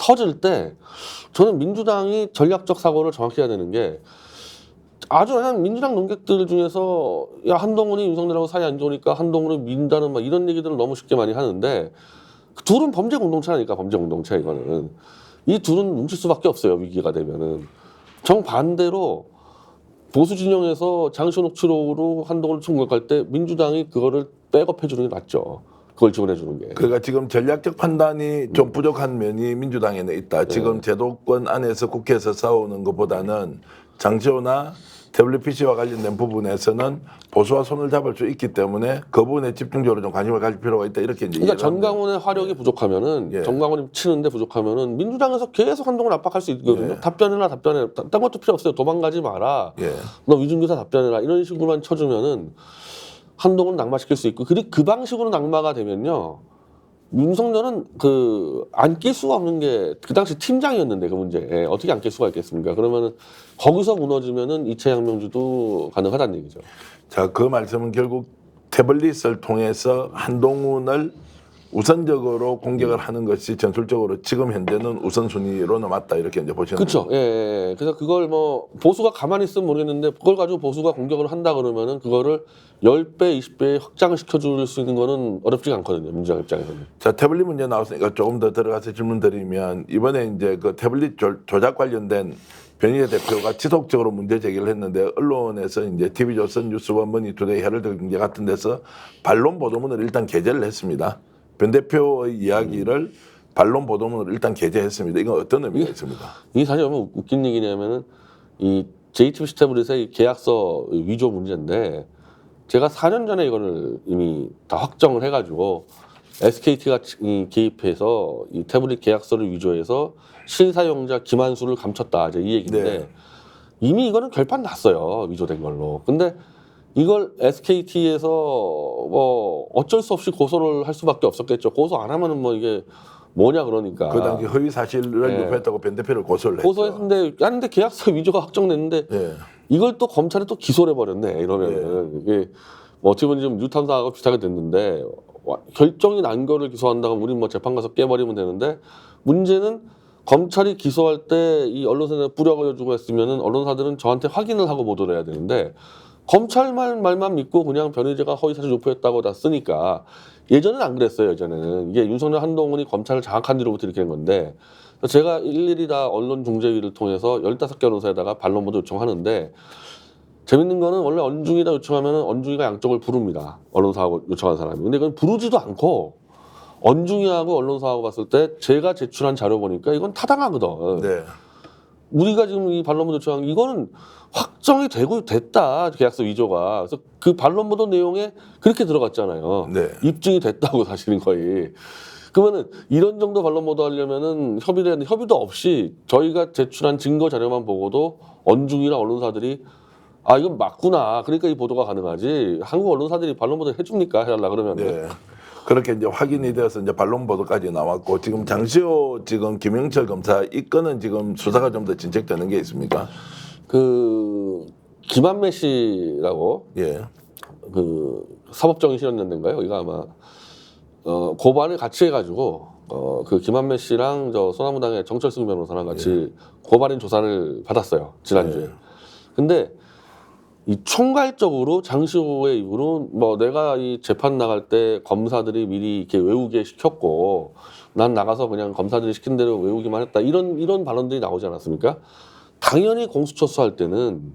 터질 때 저는 민주당이 전략적 사고를 정확히 해야 되는 게 아주 그냥 민주당 논객들 중에서 야 한동훈이 윤석열하고 사이 안 좋으니까 한동훈을 민다는 막 이런 얘기들을 너무 쉽게 많이 하는데 그 둘은 범죄 공동체라니까 범죄 공동체 이거는 이 둘은 뭉칠 수밖에 없어요 위기가 되면은 정반대로 보수 진영에서 장시호 녹취록으로 한동훈을 총격할 때 민주당이 그거를 백업해 주는 게 낫죠. 그걸 지원해 주는 게. 그러니까 지금 전략적 판단이 좀 부족한 면이 민주당에는 있다. 지금 제도권 안에서 국회에서 싸우는 것보다는 장시호나 태블릿 PC와 관련된 부분에서는 보수와 손을 잡을 수 있기 때문에 그 부분에 집중적으로 좀 관심을 가질 필요가 있다. 이렇게 이제 그러니까 정강훈의 화력이 부족하면은 예. 정강훈이 치는데 부족하면은 민주당에서 계속 한동훈을 압박할 수 있거든요. 예. 답변해라 답변해. 딴 것도 필요 없어요. 도망가지 마라. 예. 너 위중교사 답변해라. 이런 식으로만 쳐주면은 한동훈을 낙마시킬 수 있고 그리고 그 방식으로 낙마가 되면요. 윤석열은 그 안 낄 수가 없는 게 그 당시 팀장이었는데 그 문제 예, 어떻게 안 낄 수가 있겠습니까? 그러면은 거기서 무너지면은 이채양명주도 가능하다는 얘기죠. 자, 그 말씀은 결국 태블릿을 통해서 한동훈을 우선적으로 공격을 하는 것이 전술적으로 지금 현재는 우선순위로는 맞다 이렇게 이제 보시는 그렇죠. 거죠. 예, 예. 그래서 그걸 뭐 보수가 가만히 있으면 모르겠는데 그걸 가지고 보수가 공격을 한다 그러면은 그거를 10배, 20배 확장을 시켜줄 수 있는 거는 어렵지가 않거든요. 민주당 입장에서는. 자, 태블릿 문제 나왔으니까 조금 더 들어가서 질문 드리면 이번에 이제 그 태블릿 조작 관련된 변희재 대표가 지속적으로 문제 제기를 했는데 언론에서 이제 TV조선, 뉴스원, 머니투데이, 헤럴드 경제 같은 데서 반론 보도문을 일단 게재를 했습니다. 변 대표의 이야기를 반론 보도문으로 일단 게재했습니다. 이건 어떤 의미가 있습니까? 이게 사실 얼마나 웃긴 얘기냐면은 이 JTBC 태블릿의 계약서 위조 문제인데 제가 4년 전에 이거를 이미 다 확정을 해가지고 SKT가 개입해서 이 태블릿 계약서를 위조해서 실사용자 김한수를 감췄다 이제 이 얘기인데 네. 이미 이거는 결판 났어요 위조된 걸로. 근데 이걸 SKT에서 뭐 어쩔 수 없이 고소를 할 수밖에 없었겠죠. 고소 안 하면은 뭐 이게 뭐냐 그러니까. 그 당시 허위 사실을 네. 유포했다고 변 대표를 고소를 했죠. 고소했는데 근데 계약서 위조가 확정됐는데 예. 이걸 또 검찰이 또 기소를 해버렸네 이러면은 이게 뭐 어떻게 보면 지금 뉴탐사하고 비슷하게 됐는데 결정이 난 거를 기소한다고 우린 뭐 재판 가서 깨버리면 되는데 문제는 검찰이 기소할 때 이 언론사에 뿌려주고 했으면은 언론사들은 저한테 확인을 하고 보도를 해야 되는데 검찰 말만 믿고 그냥 변희재가 허위사실 유포했다고 다 쓰니까 예전에는 안 그랬어요. 예전에는 이게 윤석열 한동훈이 검찰을 장악한 뒤로부터 이렇게 된 건데 제가 일일이 다 언론중재위를 통해서 15개 언론사에다가 반론 보도 요청하는데 재밌는 거는 원래 언중이다 요청하면 언중이가 양쪽을 부릅니다. 언론사하고 요청한 사람이. 근데 그건 부르지도 않고 언중이하고 언론사하고 봤을 때 제가 제출한 자료 보니까 이건 타당하거든. 네. 우리가 지금 이 반론문 요청한 이거는 확정이 됐다 계약서 위조가. 그래서 그 반론보도 내용에 그렇게 들어갔잖아요. 네. 입증이 됐다고 사실은 거의. 그러면은 이런 정도 반론 보도하려면은 협의도 없이 저희가 제출한 증거 자료만 보고도 언중이나 언론사들이 아 이건 맞구나. 그러니까 이 보도가 가능하지. 한국 언론사들이 반론 보도 해줍니까? 해달라 그러면. 네. 그렇게 이제 확인이 되어서 이제 반론 보도까지 나왔고 지금 장시호 지금 김영철 검사 이 건은 지금 수사가 좀 더 진척되는 게 있습니까? 그 김한배 씨라고 예. 그 사법정의실현연대인가요? 이거 아마 고발을 같이 해가지고 그 김한배 씨랑 저 소나무당의 정철승 변호사랑 같이 고발인 조사를 받았어요 지난주에. 근데 이 총괄적으로 장시호의 입으로 뭐 내가 이 재판 나갈 때 검사들이 미리 이렇게 외우게 시켰고 난 나가서 그냥 검사들이 시킨 대로 외우기만 했다 이런 발언들이 나오지 않았습니까? 당연히 공수처수 할 때는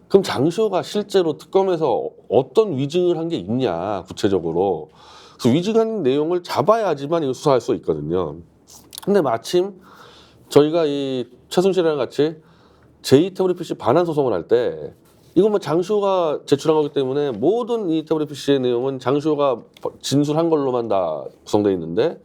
그럼 장시호가 실제로 특검에서 어떤 위증을 한 게 있냐 구체적으로 그래서 위증한 내용을 잡아야지만 이거 수사할 수 있거든요. 근데 마침 저희가 이 최순실이랑 같이 제2태블릿 PC 반환 소송을 할 때 이건 뭐 장시호가 제출한 거기 때문에 모든 이 태블릿 PC의 내용은 장시호가 진술한 걸로만 다 구성되어 있는데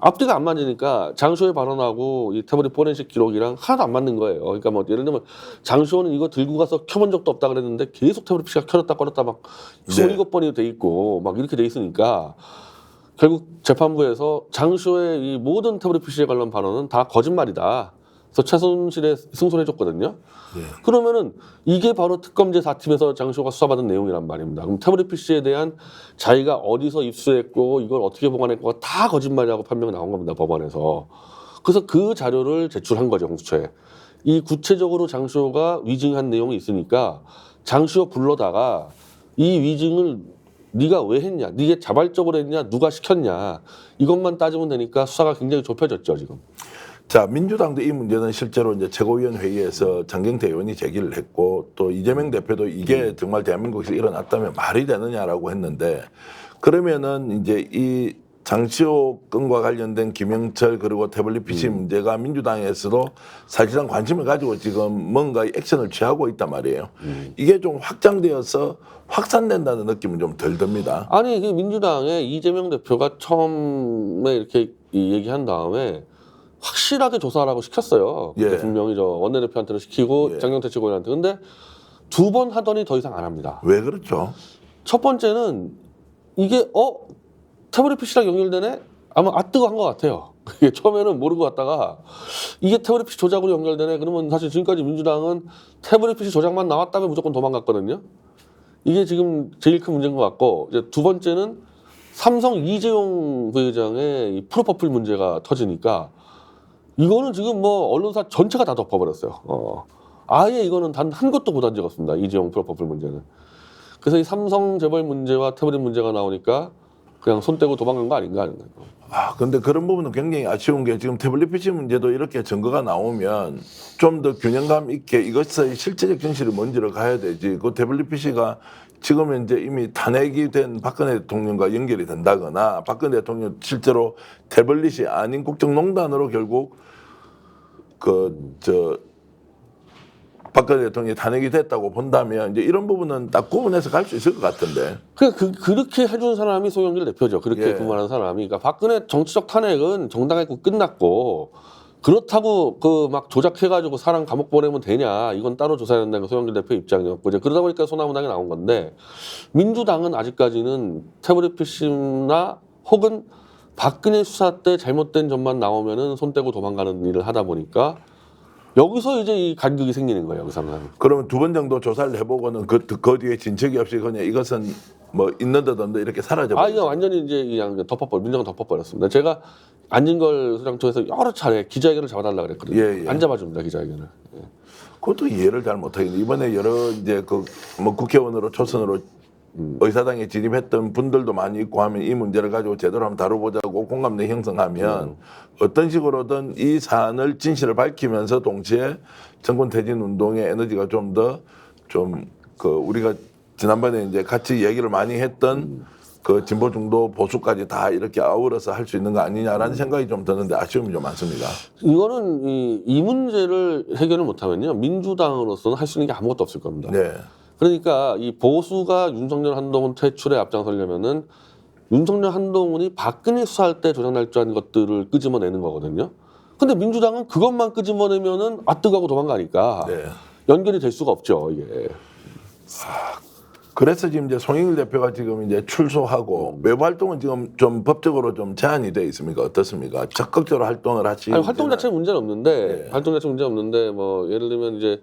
앞뒤가 안 맞으니까 장시호의 발언하고 이 태블릿 포렌식 기록이랑 하나도 안 맞는 거예요. 그러니까 뭐 예를 들면 장시호는 이거 들고 가서 켜본 적도 없다 그랬는데 계속 태블릿 PC가 켜졌다 꺼졌다 막 27번이 돼 있고 막 이렇게 돼 있으니까 결국 재판부에서 장시호의 이 모든 태블릿 PC에 관련 발언은 다 거짓말이다. 그래서 최순실에 승소해줬거든요. 그러면은 이게 바로 특검제 4팀에서 장시호가 수사받은 내용이란 말입니다. 그럼 태블릿 PC에 대한 자기가 어디서 입수했고 이걸 어떻게 보관했고 다 거짓말이라고 판명이 나온 겁니다. 법원에서. 그래서 그 자료를 제출한 거죠, 공수처에. 이 구체적으로 장시호가 위증한 내용이 있으니까 장시호 불러다가 이 위증을 네가 왜 했냐, 네가 자발적으로 했냐, 누가 시켰냐, 이것만 따지면 되니까 수사가 굉장히 좁혀졌죠, 지금. 자, 민주당도 이 문제는 실제로 이제 최고위원회의에서 장경태 의원이 제기를 했고 또 이재명 대표도 이게 정말 대한민국에서 일어났다면 말이 되느냐라고 했는데, 그러면은 이제 이 장시호 건과 관련된 김영철 그리고 태블릿 PC 문제가 민주당에서도 사실상 관심을 가지고 지금 뭔가 액션을 취하고 있단 말이에요. 이게 좀 확장되어서 확산된다는 느낌은 좀 덜 듭니다. 아니, 그 민주당의 이재명 대표가 처음에 이렇게 얘기한 다음에 확실하게 조사하라고 시켰어요. 그때 예. 분명히 저 원내대표한테는 시키고 예. 장경태 최고위원한테. 근데 2번 하더니 더 이상 안 합니다. 왜 그렇죠? 첫 번째는 이게 태블릿 PC랑 연결되네? 아마 뜨거 한 것 같아요. 이게 처음에는 모르고 갔다가 이게 태블릿 PC 조작으로 연결되네? 그러면 사실 지금까지 민주당은 태블릿 PC 조작만 나왔다면 무조건 도망갔거든요. 이게 지금 제일 큰 문제인 것 같고, 이제 두 번째는 삼성 이재용 부회장의 이 프로퍼플 문제가 터지니까 이거는 지금 뭐 언론사 전체가 다 덮어버렸어요. 아예 이거는 단 한 것도 못 한 적 없습니다. 이재용 프로퍼플 문제는. 그래서 이 삼성 재벌 문제와 태블릿 문제가 나오니까 그냥 손 떼고 도망간 거 아닌가. 근데 그런 부분은 굉장히 아쉬운 게 지금 태블릿 PC 문제도 이렇게 증거가 나오면 좀 더 균형감 있게 이것의 실제적 진실이 뭔지를 가야 되지. 그 태블릿 PC가 지금 이제 이미 탄핵이 된 박근혜 대통령과 연결이 된다거나 박근혜 대통령 실제로 태블릿이 아닌 국정농단으로 결국 박근혜 대통령이 탄핵이 됐다고 본다면 이제 이런 부분은 딱 구분해서 갈 수 있을 것 같은데. 그렇게 해준 사람이 송영길 대표죠. 그렇게 예. 근무하는 사람이. 그러니까 박근혜 정치적 탄핵은 정당했고 끝났고, 그렇다고 그 막 조작해가지고 사람 감옥 보내면 되냐, 이건 따로 조사해야 된다는 게 송영길 대표 입장이었고, 이제 그러다 보니까 소나무당이 나온 건데, 민주당은 아직까지는 태블릿 PC나 혹은 박근혜 수사 때 잘못된 점만 나오면은 손 떼고 도망가는 일을 하다 보니까 여기서 이제 이 간격이 생기는 거예요, 여기서는. 그러면 2번 정도 조사를 해보고는 그 뒤에 진척이 없이 그냥 이것은 뭐 있는 듯 없는 듯 이렇게 사라져버렸어요. 이거 완전히 이제 그냥 민정은 덮어버렸습니다. 제가 안진걸 수장청에서 여러 차례 기자회견을 잡아달라 그랬거든요. 예. 안 잡아줍니다, 기자회견을. 예. 그것도 이해를 잘 못하겠네. 이번에 여러 이제 뭐 국회의원으로 초선으로 의사당에 진입했던 분들도 많이 있고 하면 이 문제를 가지고 제대로 한번 다뤄보자고 공감대 형성하면 어떤 식으로든 이 사안을 진실을 밝히면서 동시에 정권 퇴진 운동의 에너지가 좀 더 우리가 지난번에 이제 같이 얘기를 많이 했던 그 진보 중도 보수까지 다 이렇게 아우러서 할 수 있는 거 아니냐라는 생각이 좀 드는데 아쉬움이 좀 많습니다. 이거는 이 문제를 해결을 못하면요, 민주당으로서는 할 수 있는 게 아무것도 없을 겁니다. 네. 그러니까 이 보수가 윤석열 한동훈 퇴출에 앞장서려면은 윤석열 한동훈이 박근혜 수사할 때 조작 날조한 것들을 끄집어내는 거거든요. 근데 민주당은 그것만 끄집어내면은 뜨거고 도망가니까 네. 연결이 될 수가 없죠, 이게. 그래서 지금 이제 송영길 대표가 지금 이제 출소하고 외부 활동은 지금 좀 법적으로 좀 제한이 돼 있습니까? 어떻습니까? 적극적으로 활동을 하시. 활동 자체는 문제는 없는데, 네. 활동 자체 문제 없는데, 뭐 예를 들면 이제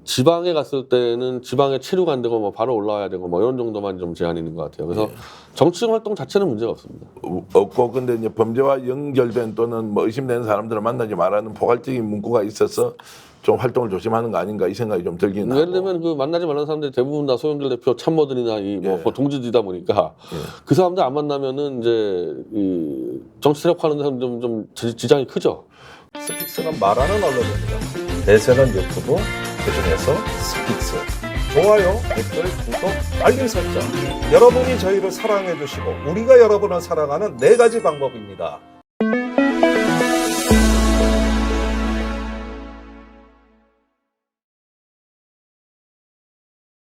지방에 갔을 때는 지방에 체류가 안 되고 뭐 바로 올라와야 되고 뭐 이런 정도만 좀 제한이 있는 것 같아요. 그래서 정치적 활동 자체는 문제가 없습니다. 없고 근데 이제 범죄와 연결된 또는 뭐 의심되는 사람들을 만나지 말라는 포괄적인 문구가 있어서 좀 활동을 조심하는 거 아닌가 이 생각이 좀 들긴 하고. 예를 들면 그 만나지 말라는 사람들이 대부분 다 송영길 대표 참모들이나 뭐 동지들이다 보니까 그 사람들 안 만나면은 이제 이 정치 세력화하는 사람 좀 지장이 크죠. 스픽스는 말하는 언론입니다. 대세는 유튜브, 그중에서 스픽스. 좋아요, 댓글, 구독, 알림 설정. 여러분이 저희를 사랑해 주시고 우리가 여러분을 사랑하는 4가지 방법입니다.